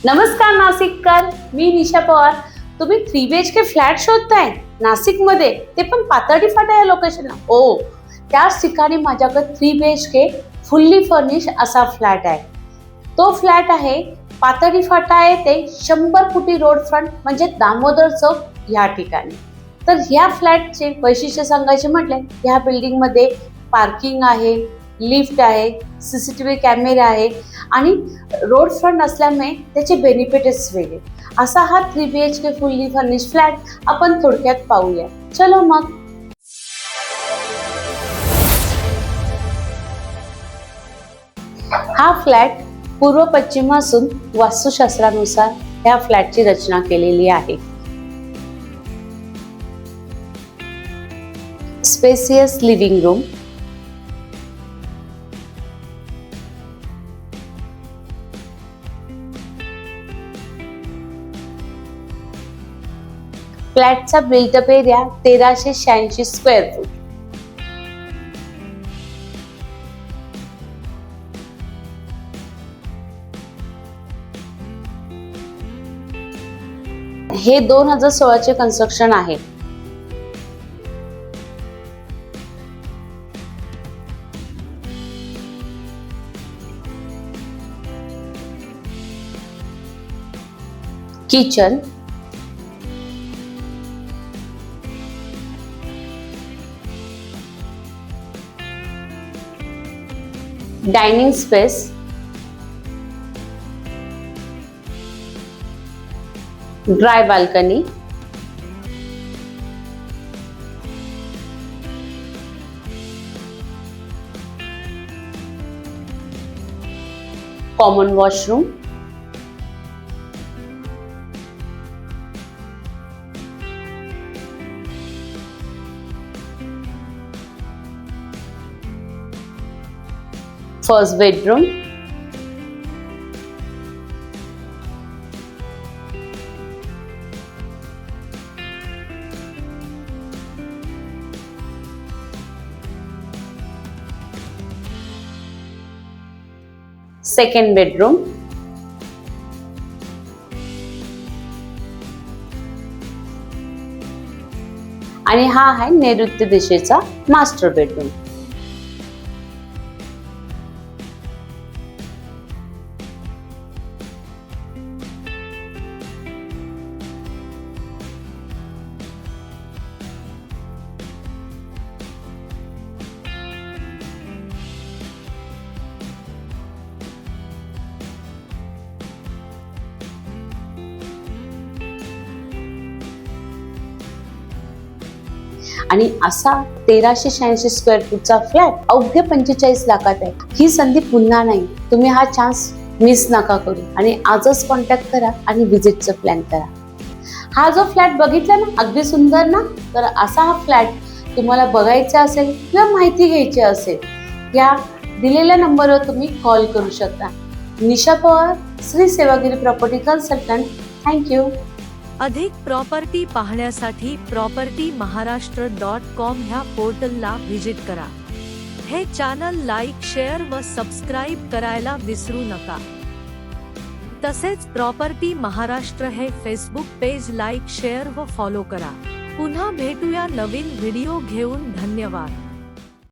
नमस्कार नाशिककर, मी निशा पवार. तुम्ही 3 BHK फ्लॅट शोधताय नाशिकमध्ये, ते पण पातळी फाटा या लोकेशनला. ओ, त्याच ठिकाणी माझ्याकडे 3 BHK फुल्ली फर्निश असा फ्लॅट आहे. तो फ्लॅट आहे पातळी फाटा येथे 100 फुटी रोड फ्रंट म्हणजे दामोदर चौक या ठिकाणी. तर ह्या फ्लॅटचे वैशिष्ट्य सांगायचे म्हटले, ह्या बिल्डिंगमध्ये पार्किंग आहे, लिफ्ट आहे, CCTV कॅमेरे आहे आणि रोड फ्रंट असल्यामुळे त्याचे बेनिफिट्स वेगळे. असा हा 3 BHK फुल्ली फर्निश फ्लॅट आपण थोडक्यात पाहूया. चलो मग. हा फ्लॅट पूर्व पश्चिम असून वास्तुशास्त्रानुसार ह्या फ्लॅटची रचना केलेली आहे. स्पेसियस लिव्हिंग रूम, फ्लॅटचा बिल्टअप एरिया 1386 स्क्वेअर फूट. हे 2016 चे कन्स्ट्रक्शन आहे. Kitchen, dining space, dry balcony, common washroom, first bedroom, second bedroom, आणि हा आहे नैऋत्य दिशेचा मास्टर बेडरूम. आणि असा 1386 स्क्वेअर फूटचा फ्लॅट अवघ्या 45 लाखात आहे. ही संधी पुन्हा नाही. तुम्ही हा चान्स मिस नका करू आणि आजच कॉन्टॅक्ट करा आणि विजिटचं प्लॅन करा. हा जो फ्लॅट बघितला ना, अगदी सुंदर ना. तर असा हा फ्लॅट तुम्हाला बघायचा असेल किंवा माहिती घ्यायची असेल, या दिलेल्या नंबरवर तुम्ही कॉल करू शकता. Nisha Pawar, Shri Sevagiri property consultant. Thank you. अधिक प्रॉपर्टी पाहण्यासाठी propertymaharaष्ट्र.com ह्या पोर्टलला व्हिजिट करा. हे चॅनल लाईक, शेअर व सबस्क्राईब करायला विसरू नका. तसेच प्रॉपर्टी महाराष्ट्र हे फेसबुक पेज लाईक, शेअर व फॉलो करा. पुन्हा भेटूया नवीन व्हिडिओ घेऊन. धन्यवाद.